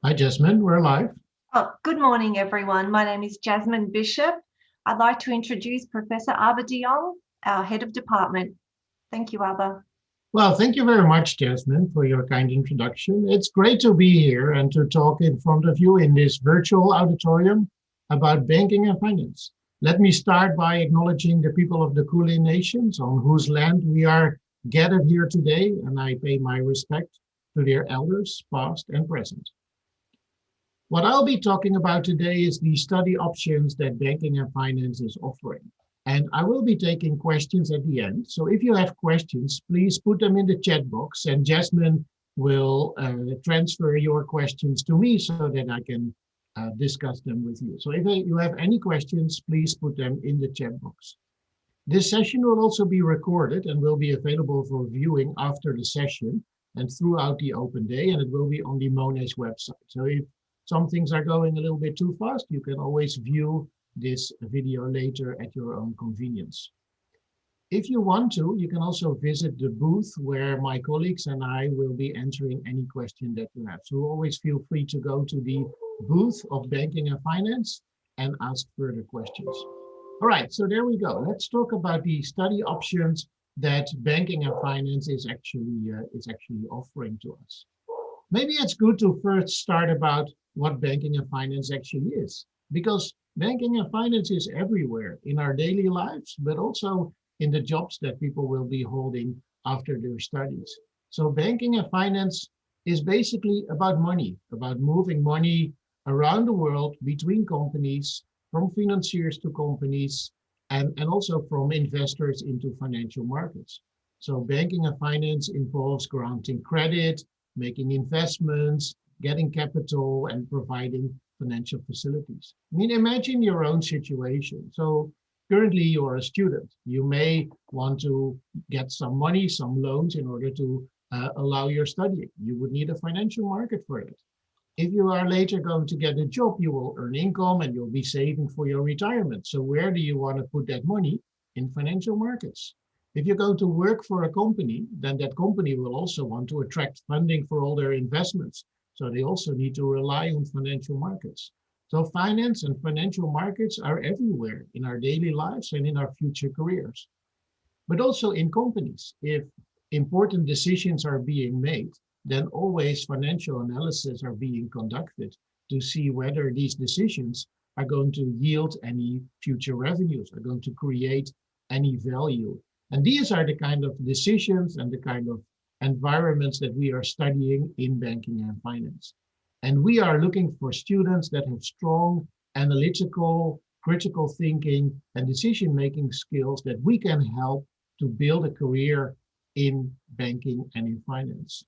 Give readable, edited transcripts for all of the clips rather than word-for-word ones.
Hi, Jasmine. We're live. Oh, good morning, everyone. My name is Jasmine Bishop. I'd like to introduce Professor Aba de Jong, our head of department. Thank you, Aba. Well, thank you very much, Jasmine, for your kind introduction. It's great to be here and to talk in front of you in this virtual auditorium about banking and finance. Let me start by acknowledging the people of the Kulin Nations on whose land we are gathered here today, and I pay my respect to their elders, past and present. What I'll be talking about today is the study options that banking and finance is offering. And I will be taking questions at the end. So if you have questions, please put them in the chat box and Jasmine will transfer your questions to me so that I can discuss them with you. So if you have any questions, please put them in the chat box. This session will also be recorded and will be available for viewing after the session and throughout the open day, and it will be on the Monash website. So if some things are going a little bit too fast, you can always view this video later at your own convenience. If you want to, you can also visit the booth where my colleagues and I will be answering any question that you have. So always feel free to go to the booth of Banking and Finance and ask further questions. All right, so there we go. Let's talk about the study options that Banking and Finance is actually offering to us. Maybe it's good to first start about what banking and finance actually is, because banking and finance is everywhere in our daily lives, but also in the jobs that people will be holding after their studies. So banking and finance is basically about money, about moving money around the world between companies, from financiers to companies, and also from investors into financial markets. So banking and finance involves granting credit, making investments, getting capital, and providing financial facilities. I mean, imagine your own situation. So currently you're a student. You may want to get some money, some loans in order to allow your studying. You would need a financial market for it. If you are later going to get a job, you will earn income and you'll be saving for your retirement. So where do you want to put that money? In financial markets. If you're going to work for a company, then that company will also want to attract funding for all their investments. So they also need to rely on financial markets. So finance and financial markets are everywhere in our daily lives and in our future careers. But also in companies, if important decisions are being made, then always financial analysis are being conducted to see whether these decisions are going to yield any future revenues, are going to create any value. And these are the kind of decisions and the kind of environments that we are studying in banking and finance. And we are looking for students that have strong analytical, critical thinking, and decision-making skills that we can help to build a career in banking and in finance.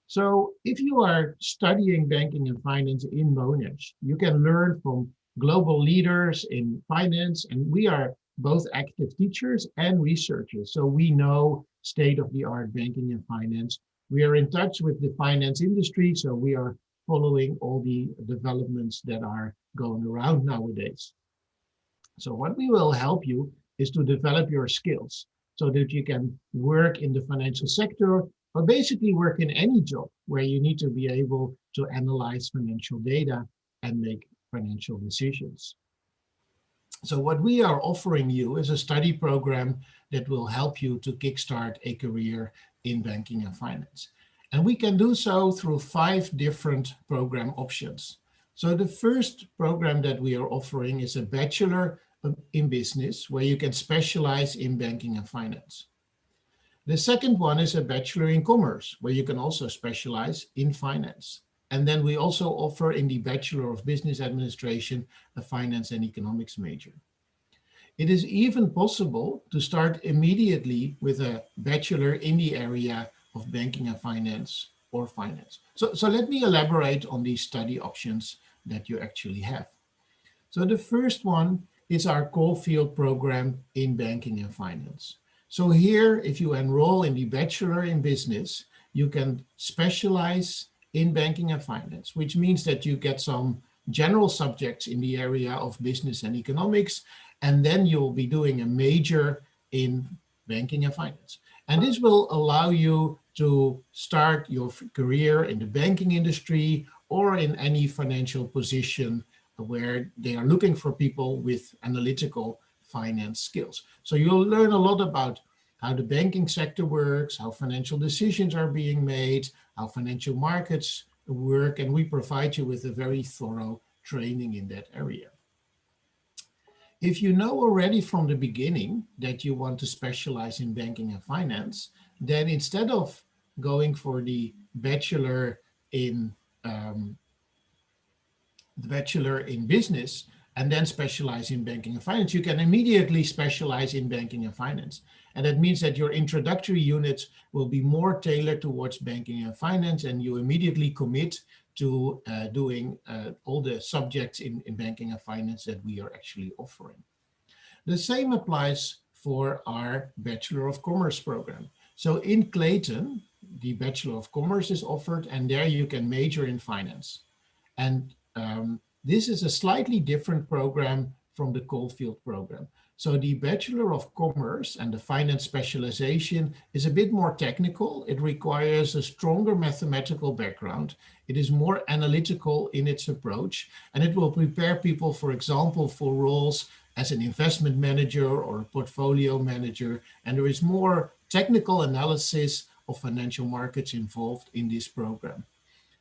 So if you are studying banking and finance in Monash, you can learn from global leaders in finance, and we are both active teachers and researchers. So we know state-of-the-art banking and finance. We are in touch with the finance industry, so we are following all the developments that are going around nowadays. So what we will help you is to develop your skills so that you can work in the financial sector or basically work in any job where you need to be able to analyze financial data and make financial decisions. So what we are offering you is a study program that will help you to kickstart a career in banking and finance. And we can do so through 5 different program options. So the first program that we are offering is a Bachelor in Business, where you can specialize in banking and finance. The second one is a Bachelor in Commerce, where you can also specialize in finance. And then we also offer in the Bachelor of Business Administration a Finance and Economics major. It is even possible to start immediately with a bachelor in the area of banking and finance or finance. So let me elaborate on these study options that you actually have. So the first one is our Caulfield program in banking and finance. So here, if you enroll in the Bachelor in Business, you can specialize in banking and finance, which means that you get some general subjects in the area of business and economics, and then you'll be doing a major in banking and finance. And this will allow you to start your career in the banking industry or in any financial position where they are looking for people with analytical finance skills. So you'll learn a lot about how the banking sector works, how financial decisions are being made, how financial markets work, and we provide you with a very thorough training in that area. If you know already from the beginning that you want to specialize in banking and finance, then instead of going for the bachelor in business and then specialize in banking and finance, you can immediately specialize in banking and finance. And that means that your introductory units will be more tailored towards banking and finance, and you immediately commit to doing all the subjects in banking and finance that we are actually offering. The same applies for our Bachelor of Commerce program. So in Clayton, the Bachelor of Commerce is offered, and there you can major in finance. And this is a slightly different program from the Caulfield program. So the Bachelor of Commerce and the finance specialization is a bit more technical. It requires a stronger mathematical background. It is more analytical in its approach, and it will prepare people, for example, for roles as an investment manager or a portfolio manager. And there is more technical analysis of financial markets involved in this program.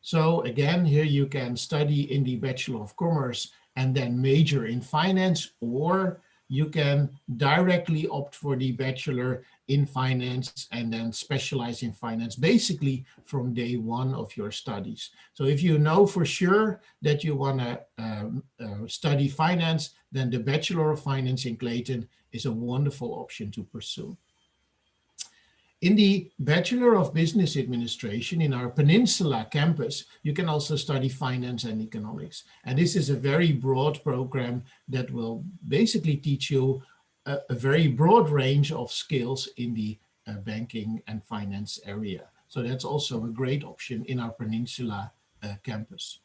So again, here you can study in the Bachelor of Commerce and then major in finance, or you can directly opt for the Bachelor in Finance and then specialize in finance, basically from day one of your studies. So if you know for sure that you want to study finance, then the Bachelor of Finance in Clayton is a wonderful option to pursue. In the Bachelor of Business Administration in our Peninsula campus, you can also study finance and economics. And this is a very broad program that will basically teach you a very broad range of skills in the banking and finance area. So that's also a great option in our Peninsula campus.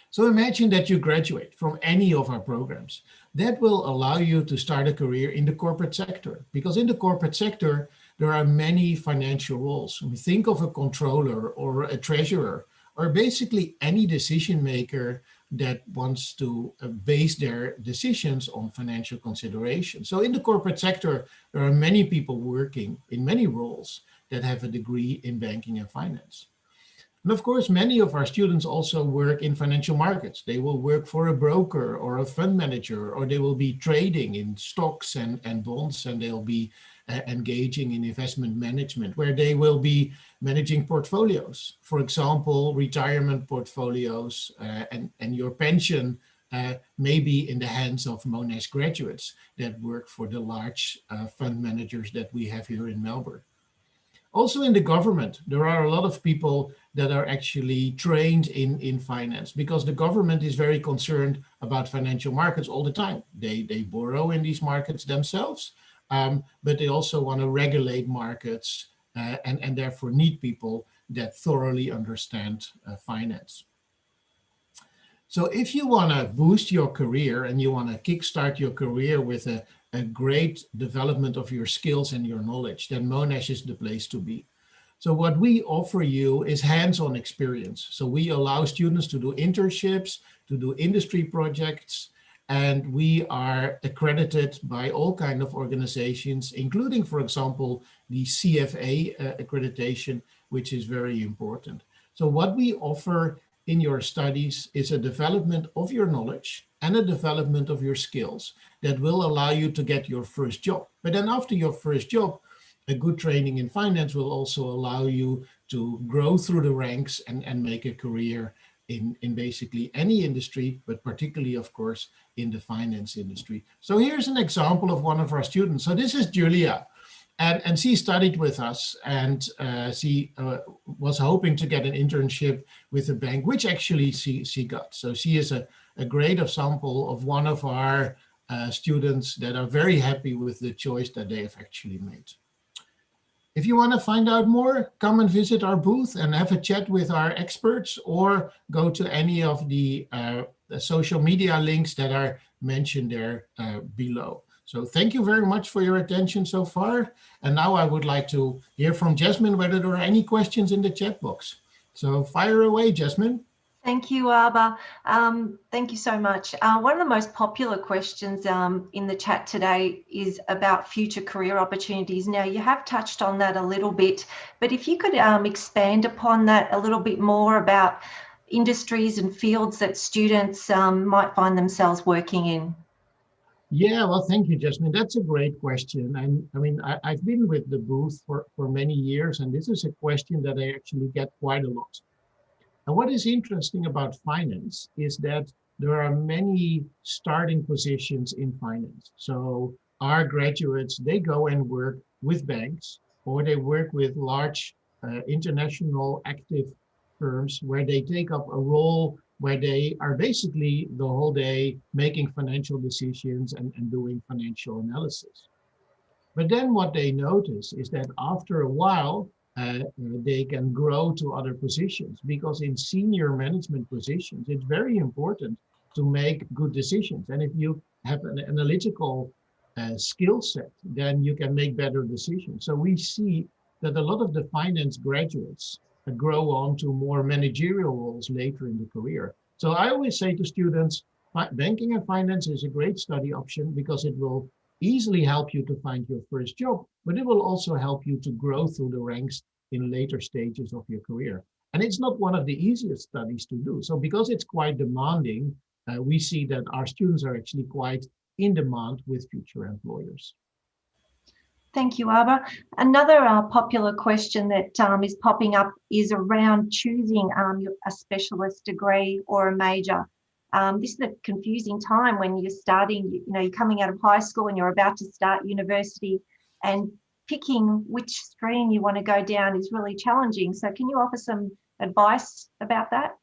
So imagine that you graduate from any of our programs. That will allow you to start a career in the corporate sector, because in the corporate sector, there are many financial roles. We think of a controller or a treasurer, or basically any decision maker that wants to base their decisions on financial considerations. So in the corporate sector, there are many people working in many roles that have a degree in banking and finance. And of course, many of our students also work in financial markets. They will work for a broker or a fund manager, or they will be trading in stocks and bonds, and they'll be engaging in investment management, where they will be managing portfolios, for example, retirement portfolios, and your pension may be in the hands of Monash graduates that work for the large fund managers that we have here in Melbourne. Also in the government, there are a lot of people that are actually trained in finance, because the government is very concerned about financial markets all the time. They borrow in these markets themselves, but they also want to regulate markets and therefore need people that thoroughly understand finance. So if you want to boost your career and you want to kickstart your career with a great development of your skills and your knowledge, then Monash is the place to be. So what we offer you is hands-on experience. So we allow students to do internships, to do industry projects, and we are accredited by all kinds of organizations, including, for example, the CFA accreditation, which is very important. So what we offer in your studies is a development of your knowledge and a development of your skills that will allow you to get your first job. But then after your first job, a good training in finance will also allow you to grow through the ranks and make a career in basically any industry, but particularly, of course, in the finance industry. So here's an example of one of our students. So this is Julia, and she studied with us, and she was hoping to get an internship with a bank, which actually she got. So she is a great example of one of our students that are very happy with the choice that they have actually made. If you want to find out more, come and visit our booth and have a chat with our experts, or go to any of the social media links that are mentioned there below. So thank you very much for your attention so far. And now I would like to hear from Jasmine whether there are any questions in the chat box. So fire away, Jasmine. Thank you, Arba. Thank you so much. One of the most popular questions in the chat today is about future career opportunities. Now, you have touched on that a little bit, but if you could expand upon that a little bit more about industries and fields that students might find themselves working in. Yeah, well, thank you, Jasmine. That's a great question. And I mean, I've been with the booth for many years, and this is a question that I actually get quite a lot. And what is interesting about finance is that there are many starting positions in finance. So our graduates, they go and work with banks, or they work with large international active firms where they take up a role where they are basically the whole day making financial decisions and doing financial analysis. But then what they notice is that after a while, they can grow to other positions, because in senior management positions, it's very important to make good decisions. And if you have an analytical skill set, then you can make better decisions. So we see that a lot of the finance graduates grow on to more managerial roles later in the career. So I always say to students, banking and finance is a great study option because it will easily help you to find your first job, but it will also help you to grow through the ranks in later stages of your career. And it's not one of the easiest studies to do. So because it's quite demanding, we see that our students are actually quite in demand with future employers. Thank you, Arba. Another popular question that is popping up is around choosing a specialist degree or a major. This is a confusing time when you're starting, you're coming out of high school and you're about to start university, and picking which stream you want to go down is really challenging. So can you offer some advice about that?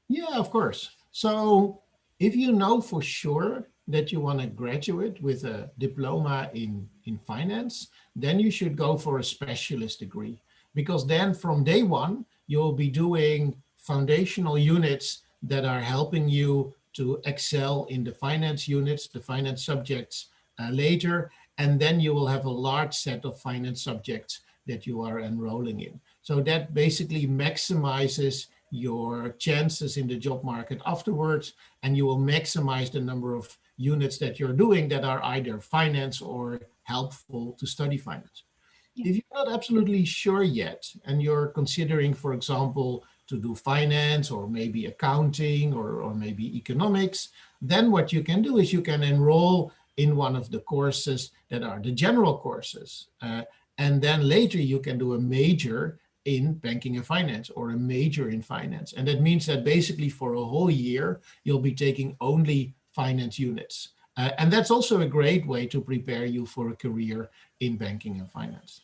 Yeah, of course. So if you know for sure that you want to graduate with a diploma in finance, then you should go for a specialist degree, because then from day one, you'll be doing foundational units that are helping you to excel in the finance units, the finance subjects later, and then you will have a large set of finance subjects that you are enrolling in. So that basically maximizes your chances in the job market afterwards, and you will maximize the number of units that you're doing that are either finance or helpful to study finance. If you're not absolutely sure yet, and you're considering, for example, to do finance or maybe accounting or maybe economics, then what you can do is you can enroll in one of the courses that are the general courses. And then later you can do a major in banking and finance or a major in finance. And that means that basically for a whole year, you'll be taking only finance units. And that's also a great way to prepare you for a career in banking and finance.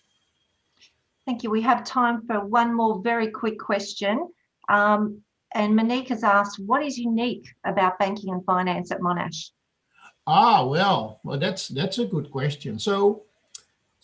Thank you. We have time for one more very quick question. And Monique has asked, what is unique about banking and finance at Monash? Well, that's a good question. So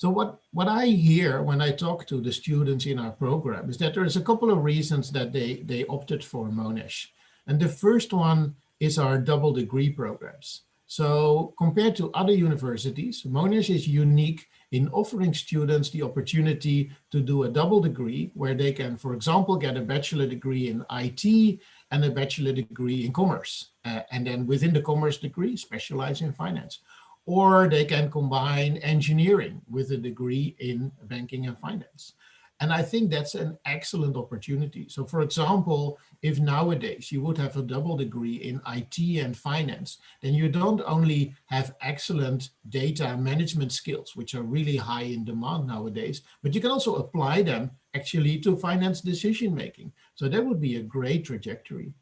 what I hear when I talk to the students in our program is that there's a couple of reasons that they opted for Monash. And the first one is our double degree programs. So compared to other universities, Monash is unique in offering students the opportunity to do a double degree where they can, for example, get a bachelor degree in IT and a bachelor degree in commerce. And then within the commerce degree, specialize in finance. Or they can combine engineering with a degree in banking and finance. And I think that's an excellent opportunity. So for example, if nowadays you would have a double degree in IT and finance, then you don't only have excellent data management skills, which are really high in demand nowadays, but you can also apply them actually to finance decision making. So that would be a great trajectory.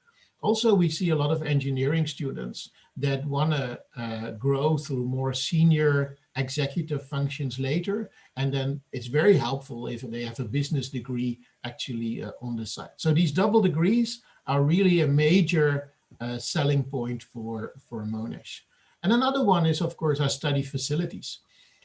Also, we see a lot of engineering students that want to grow through more senior executive functions later. And then it's very helpful if they have a business degree actually on the side. So these double degrees are really a major selling point for Monash. And another one is, of course, our study facilities.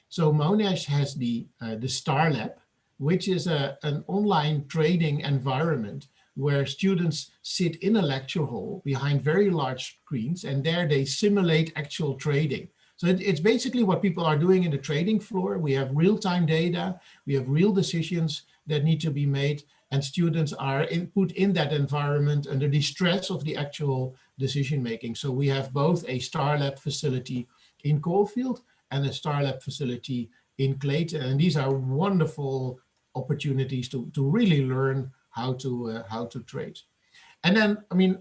So Monash has the Star Lab, which is an online trading environment where students sit in a lecture hall behind very large screens, and there they simulate actual trading. So it's basically what people are doing in the trading floor. We have real-time data, we have real decisions that need to be made, and students are put in that environment under the stress of the actual decision making. So we have both a Star Lab facility in Caulfield and a Star Lab facility in Clayton, and these are wonderful opportunities to really learn how to trade. And then, I mean,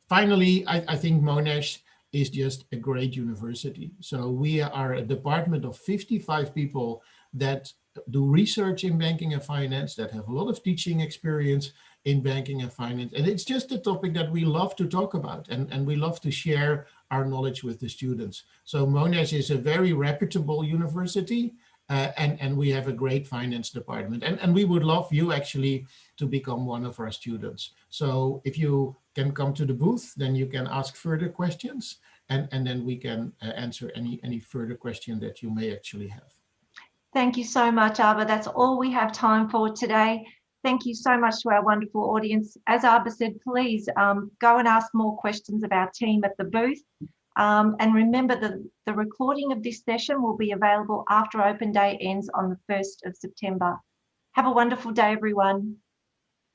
finally, I think Monash is just a great university. So we are a department of 55 people that do research in banking and finance, that have a lot of teaching experience in banking and finance. And it's just a topic that we love to talk about, and we love to share our knowledge with the students. So Monash is a very reputable university, and we have a great finance department. And we would love you actually to become one of our students. So if you can come to the booth, then you can ask further questions, and then we can answer any further question that you may actually have. Thank you so much, Arba. That's all we have time for today. Thank you so much to our wonderful audience. As Arba said, please go and ask more questions of our team at the booth. And remember that the recording of this session will be available after Open Day ends on the 1st of September. Have a wonderful day, everyone.